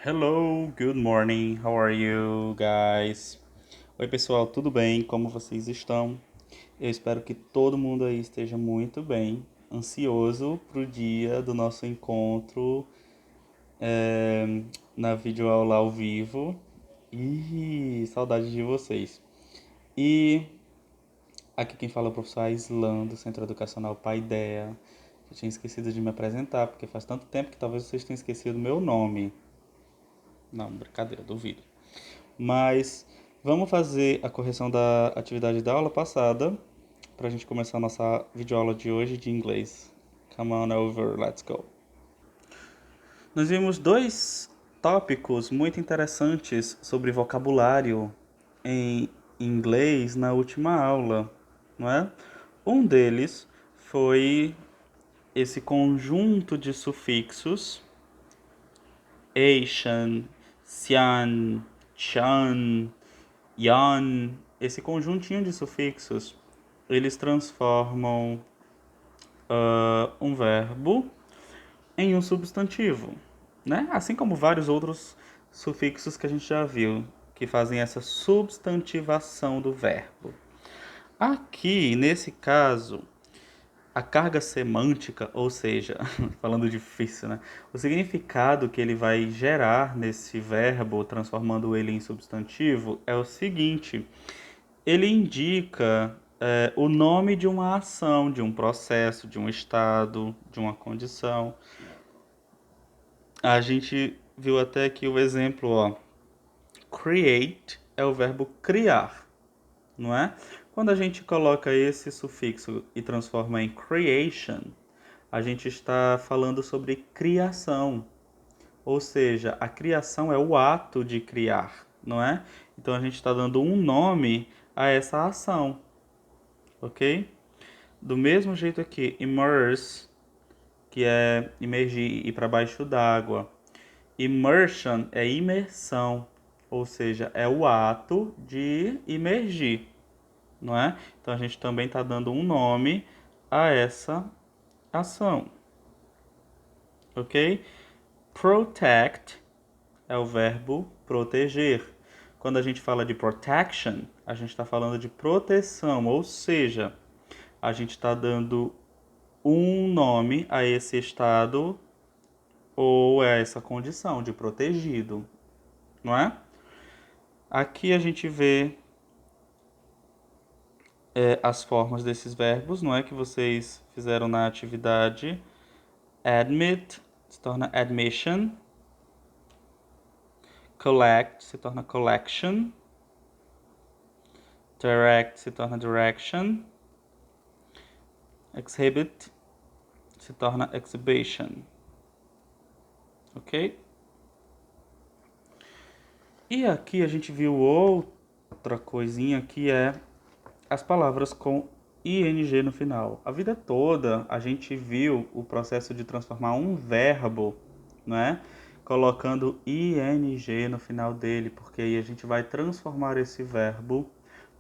Hello, good morning, how are you guys? Oi pessoal, tudo bem? Como vocês estão? Eu espero que todo mundo aí esteja muito bem, ansioso pro dia do nosso encontro na videoaula ao vivo e saudade de vocês. E aqui quem fala é o professor Aislan, do Centro Educacional Paideia. Eu tinha esquecido de me apresentar, porque faz tanto tempo que talvez vocês tenham esquecido meu nome. Não, brincadeira, duvido. Mas vamos fazer a correção da atividade da aula passada para a gente começar a nossa videoaula de hoje de inglês. Come on over, let's go. Nós vimos dois tópicos muito interessantes sobre vocabulário em inglês na última aula, não é? Um deles foi esse conjunto de sufixos Asian, Sian, Chan, Yan, esse conjuntinho de sufixos, eles transformam um verbo em um substantivo, né? Assim como vários outros sufixos que a gente já viu, que fazem essa substantivação do verbo. Aqui, nesse caso, a carga semântica, ou seja, falando difícil, né? O significado que ele vai gerar nesse verbo, transformando ele em substantivo, é o seguinte: ele indica o nome de uma ação, de um processo, de um estado, de uma condição. A gente viu até aqui o exemplo, ó. Create é o verbo criar, não é? Quando a gente coloca esse sufixo e transforma em creation, a gente está falando sobre criação. Ou seja, a criação é o ato de criar, não é? Então a gente está dando um nome a essa ação, ok? Do mesmo jeito aqui, immerse, que é imergir, ir para baixo d'água. Immersion é imersão, ou seja, é o ato de imergir, não é? Então a gente também está dando um nome a essa ação, ok? Protect é o verbo proteger. Quando a gente fala de protection, a gente está falando de proteção, ou seja, a gente está dando um nome a esse estado ou a essa condição de protegido, não é? Aqui a gente vê as formas desses verbos, não é? Que vocês fizeram na atividade. Admit se torna admission. Collect se torna collection. Direct se torna direction. Exhibit se torna exhibition. Ok? E aqui a gente viu outra coisinha que é as palavras com ing no final. A vida toda a gente viu o processo de transformar um verbo, né, colocando ing no final dele, porque aí a gente vai transformar esse verbo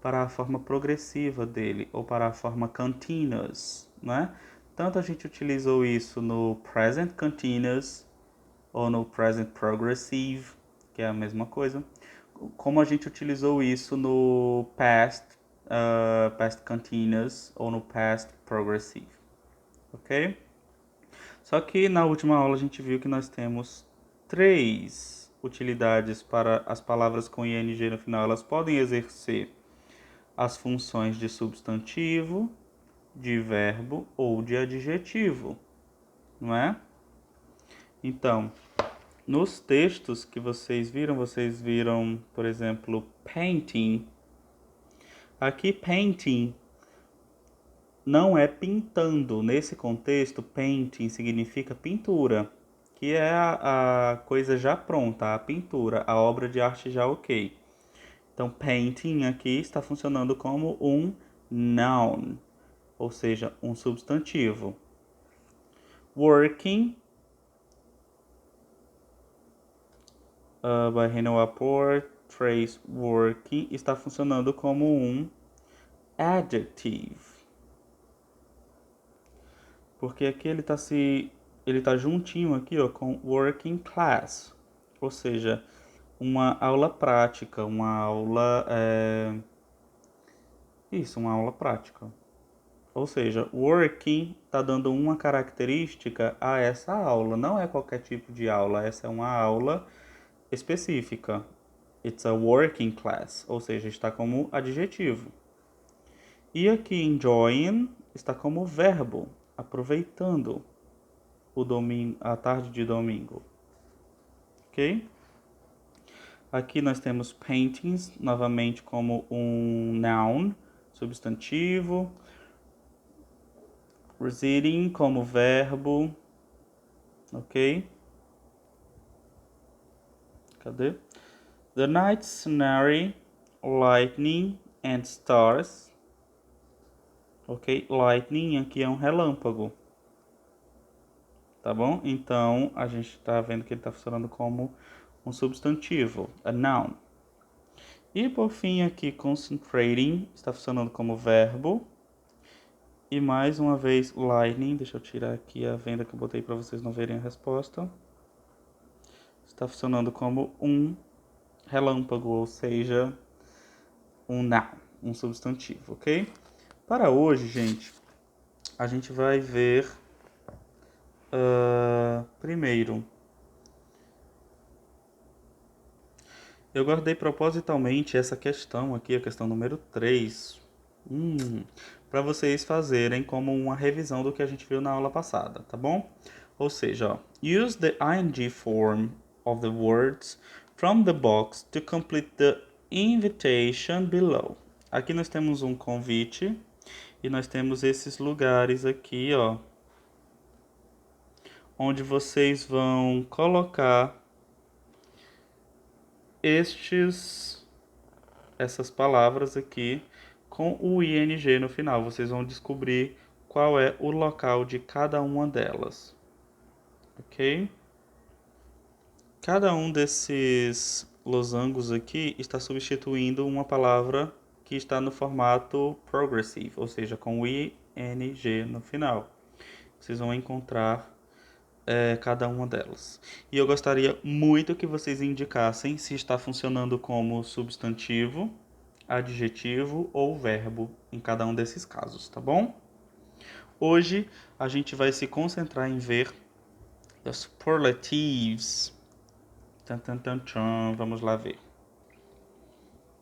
para a forma progressiva dele ou para a forma continuous, né? Tanto a gente utilizou isso no present continuous ou no present progressive, que é a mesma coisa, como a gente utilizou isso no past, past continuous ou no past progressive, ok? Só que na última aula a gente viu que nós temos três utilidades para as palavras com ing no final. Elas podem exercer as funções de substantivo, de verbo ou de adjetivo, não é? Então, nos textos que vocês viram, por exemplo, painting. Aqui, painting não é pintando. Nesse contexto, painting significa pintura, que é a coisa já pronta, a pintura, a obra de arte já ok. Então, painting aqui está funcionando como um noun, ou seja, um substantivo. Working, by Reno Laporte, trace working, está funcionando como um adjective. Porque aqui ele tá juntinho aqui, ó, com working class. ou seja, uma aula prática, uma aula... Isso, uma aula prática. Ou seja, working está dando uma característica a essa aula. Não é qualquer tipo de aula, essa é uma aula específica. It's a working class, ou seja, está como adjetivo. E aqui enjoying está como verbo, aproveitando o domingo, a tarde de domingo. Ok? Aqui nós temos paintings, novamente como um noun, substantivo. Residing como verbo. Ok? Cadê? The night scenery, lightning and stars. Ok? Lightning aqui é um relâmpago. Tá bom? Então, a gente está vendo que ele está funcionando como um substantivo, a noun. E por fim aqui, concentrating, está funcionando como verbo. E mais uma vez, lightning, deixa eu tirar aqui a venda que eu botei para vocês não verem a resposta. Está funcionando como um relâmpago, ou seja, um noun, um substantivo, ok? Para hoje, gente, a gente vai ver primeiro. Eu guardei propositalmente essa questão aqui, a questão número 3, para vocês fazerem como uma revisão do que a gente viu na aula passada, tá bom? Ou seja, ó, use the ing form of the words from the box to complete the invitation below. Aqui nós temos um convite e nós temos esses lugares aqui, ó, onde vocês vão colocar essas palavras aqui com o ing no final. Vocês vão descobrir qual é o local de cada uma delas. Ok? Cada um desses losangos aqui está substituindo uma palavra que está no formato progressive, ou seja, com o ing no final. Vocês vão encontrar cada uma delas. E eu gostaria muito que vocês indicassem se está funcionando como substantivo, adjetivo ou verbo em cada um desses casos, tá bom? Hoje a gente vai se concentrar em ver os superlatives. Vamos lá ver.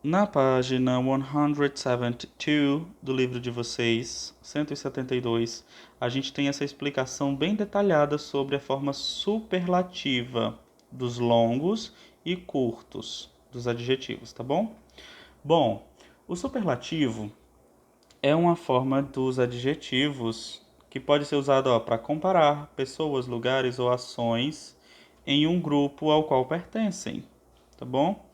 Na página 172 do livro de vocês, 172, a gente tem essa explicação bem detalhada sobre a forma superlativa dos longos e curtos dos adjetivos, tá bom? Bom, o superlativo é uma forma dos adjetivos que pode ser usado para comparar pessoas, lugares ou ações em um grupo ao qual pertencem, tá bom?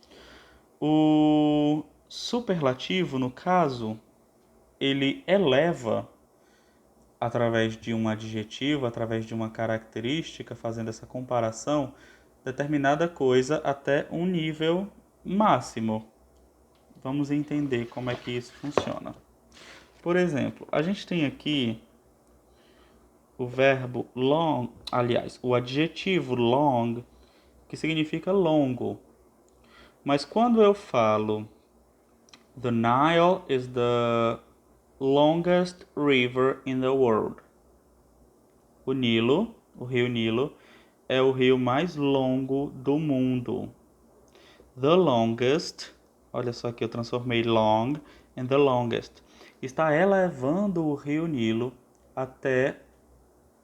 O superlativo, no caso, ele eleva através de um adjetivo, através de uma característica, fazendo essa comparação, determinada coisa até um nível máximo. Vamos entender como é que isso funciona. Por exemplo, a gente tem aqui o verbo long, aliás, o adjetivo long, que significa longo. Mas quando eu falo The Nile is the longest river in the world. O Nilo, o rio Nilo, é o rio mais longo do mundo. The longest, olha só que eu transformei long em the longest. Está elevando o rio Nilo até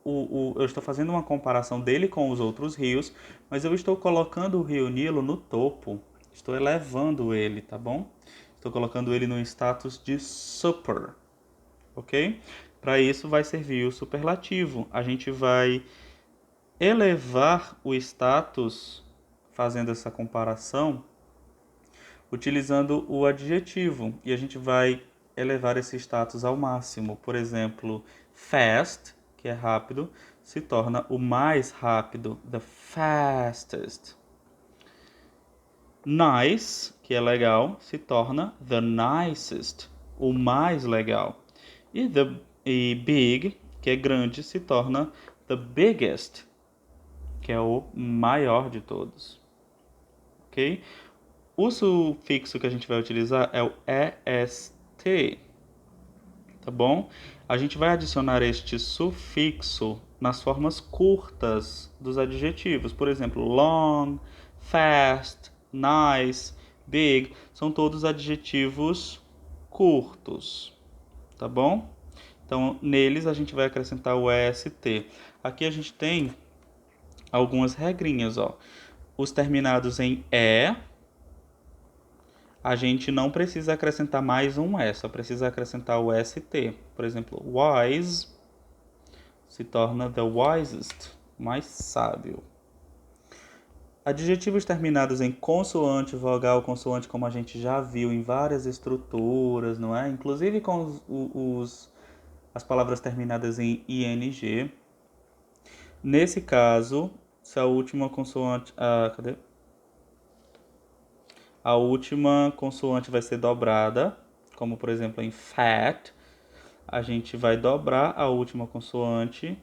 eu estou fazendo uma comparação dele com os outros rios, mas eu estou colocando o rio Nilo no topo. Estou elevando ele, tá bom? Estou colocando ele no status de super, ok? Para isso vai servir o superlativo. A gente vai elevar o status, fazendo essa comparação, utilizando o adjetivo. E a gente vai elevar esse status ao máximo. Por exemplo, fast, que é rápido, se torna o mais rápido, the fastest. Nice, que é legal, se torna the nicest, o mais legal. E big, que é grande, se torna the biggest, que é o maior de todos. ok? O sufixo que a gente vai utilizar é o est, tá bom? A gente vai adicionar este sufixo nas formas curtas dos adjetivos. Por exemplo, long, fast, nice, big, são todos adjetivos curtos, tá bom? Então, neles a gente vai acrescentar o est. Aqui a gente tem algumas regrinhas, ó. Os terminados em e, a gente não precisa acrescentar mais um E, só precisa acrescentar o ST. Por exemplo, wise se torna the wisest, mais sábio. Adjetivos terminados em consoante, vogal, consoante, como a gente já viu em várias estruturas, não é? Inclusive com as palavras terminadas em ing. Nesse caso, se a última consoante... cadê? A última consoante vai ser dobrada, como por exemplo em fat. A gente vai dobrar a última consoante,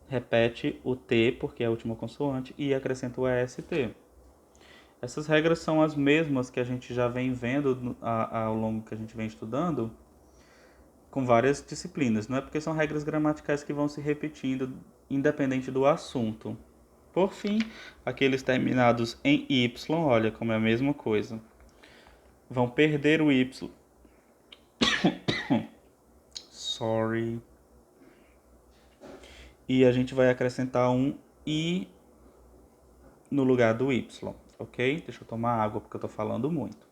repete o T, porque é a última consoante, e acrescenta o EST. Essas regras são as mesmas que a gente já vem vendo ao longo que a gente vem estudando, com várias disciplinas. Não é porque são regras gramaticais que vão se repetindo, independente do assunto. Por fim, aqueles terminados em Y, olha como é a mesma coisa. Vão perder o Y. Sorry. E a gente vai acrescentar um I no lugar do Y, ok? Deixa eu tomar água porque eu tô falando muito.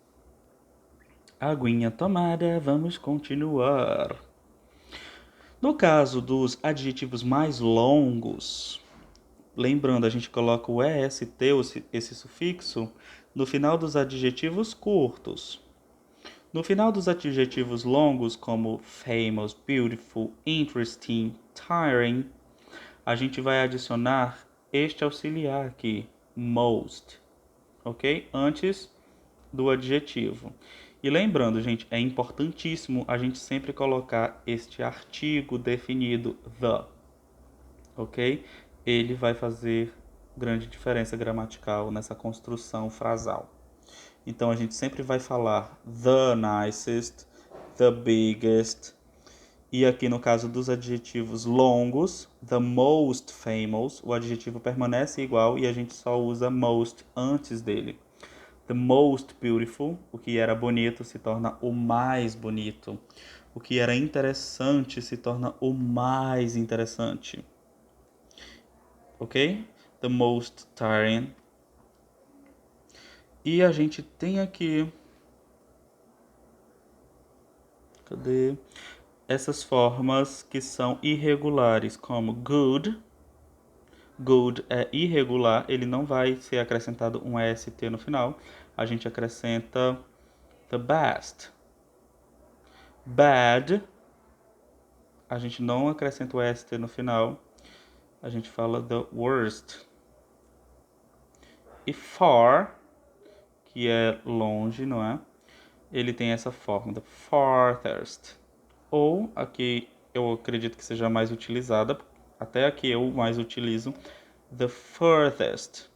Aguinha tomada, vamos continuar. No caso dos adjetivos mais longos, lembrando, a gente coloca o est, esse sufixo, no final dos adjetivos curtos. No final dos adjetivos longos, como famous, beautiful, interesting, tiring, a gente vai adicionar este auxiliar aqui, most, ok? Antes do adjetivo. E lembrando, gente, é importantíssimo a gente sempre colocar este artigo definido the, ok? Ele vai fazer grande diferença gramatical nessa construção frasal. Então a gente sempre vai falar the nicest, the biggest. E aqui no caso dos adjetivos longos, the most famous, o adjetivo permanece igual e a gente só usa most antes dele. The most beautiful, o que era bonito se torna o mais bonito. O que era interessante se torna o mais interessante. Ok? The most tiring. E a gente tem aqui... Cadê? Essas formas que são irregulares, como good. Good é irregular, ele não vai ser acrescentado um est no final. A gente acrescenta the best. Bad, a gente não acrescenta o est no final. A gente fala the worst. E far, que é longe, não é? Ele tem essa forma, the farthest. Ou, aqui eu acredito que seja mais utilizada, até aqui eu mais utilizo, the furthest.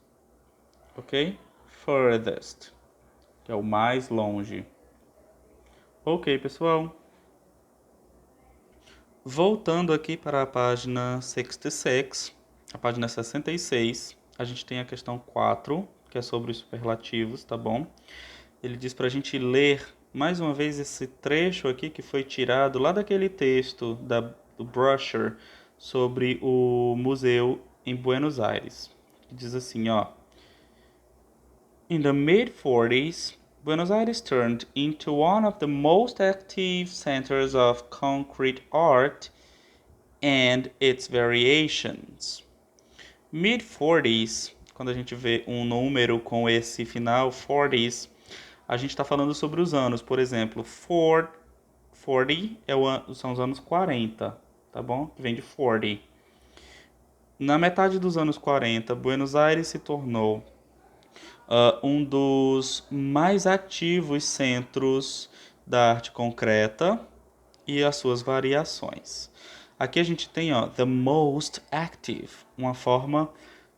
Ok? Furthest, que é o mais longe. Ok, pessoal. Voltando aqui para a página 66, a página 66, a gente tem a questão 4, que é sobre os superlativos, tá bom? Ele diz para a gente ler mais uma vez esse trecho aqui que foi tirado lá daquele texto do brochure sobre o museu em Buenos Aires. Diz assim, ó. In the mid-40s, Buenos Aires turned into one of the most active centers of concrete art and its variations. Mid-40s, quando a gente vê um número com esse final, 40s, a gente está falando sobre os anos. Por exemplo, 40 são os anos 40, tá bom? Vem de 40. Na metade dos anos 40, Buenos Aires se tornou um dos mais ativos centros da arte concreta e as suas variações. Aqui a gente tem, ó, the most active, uma forma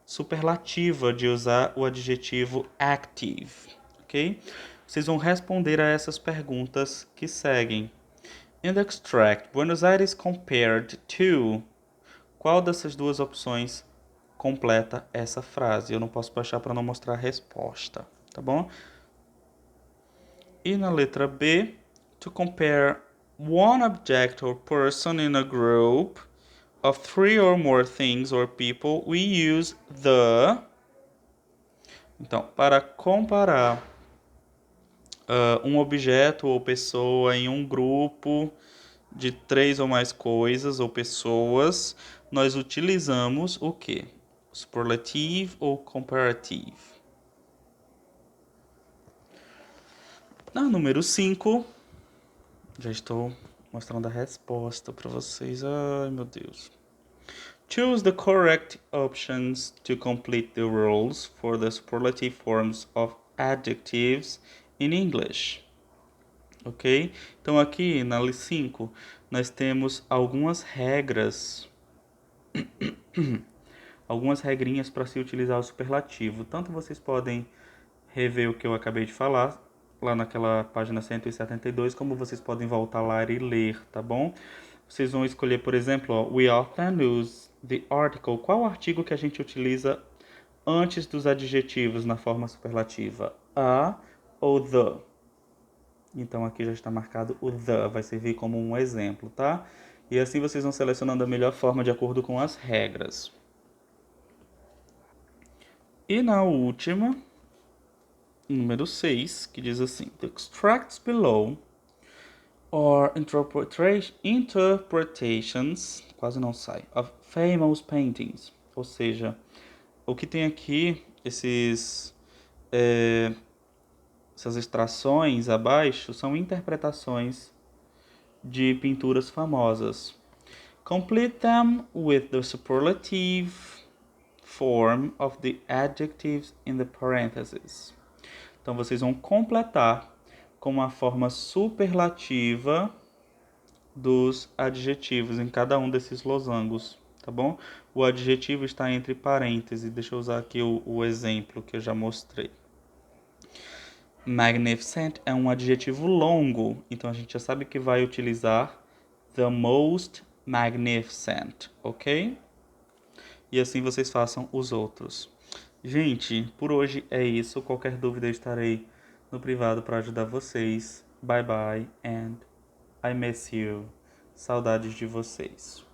superlativa de usar o adjetivo active, ok? Vocês vão responder a essas perguntas que seguem. In the extract, Buenos Aires compared to... Qual dessas duas opções completa essa frase? Eu não posso baixar para não mostrar a resposta, tá bom? E na letra B, to compare one object or person in a group of 3 or more things or people, we use the... Então, para comparar um objeto ou pessoa em um grupo de 3 ou mais coisas ou pessoas, nós utilizamos o quê? Superlative ou comparative? Na número 5, já estou mostrando a resposta para vocês. Ai, meu Deus. Choose the correct options to complete the rules for the superlative forms of adjectives in English. Ok? Então aqui na lista 5 nós temos algumas regras, algumas regrinhas para se utilizar o superlativo. Tanto vocês podem rever o que eu acabei de falar lá naquela página 172, como vocês podem voltar lá e ler, tá bom? Vocês vão escolher, por exemplo, ó, we often use the article. Qual artigo que a gente utiliza antes dos adjetivos na forma superlativa? A ou the? Então aqui já está marcado o the, vai servir como um exemplo, tá? E assim vocês vão selecionando a melhor forma de acordo com as regras. E na última, número 6, que diz assim: The extracts below are interpretations, quase não sai, of famous paintings. Ou seja, o que tem aqui, essas extrações abaixo, são interpretações de pinturas famosas. Complete them with the superlative form of the adjectives in the parentheses. Então vocês vão completar com uma forma superlativa dos adjetivos em cada um desses losangos, tá bom? O adjetivo está entre parênteses. Deixa eu usar aqui o exemplo que eu já mostrei. Magnificent é um adjetivo longo, então a gente já sabe que vai utilizar the most magnificent, ok? E assim vocês façam os outros. Gente, por hoje é isso. Qualquer dúvida eu estarei no privado para ajudar vocês. Bye bye and I miss you. Saudades de vocês.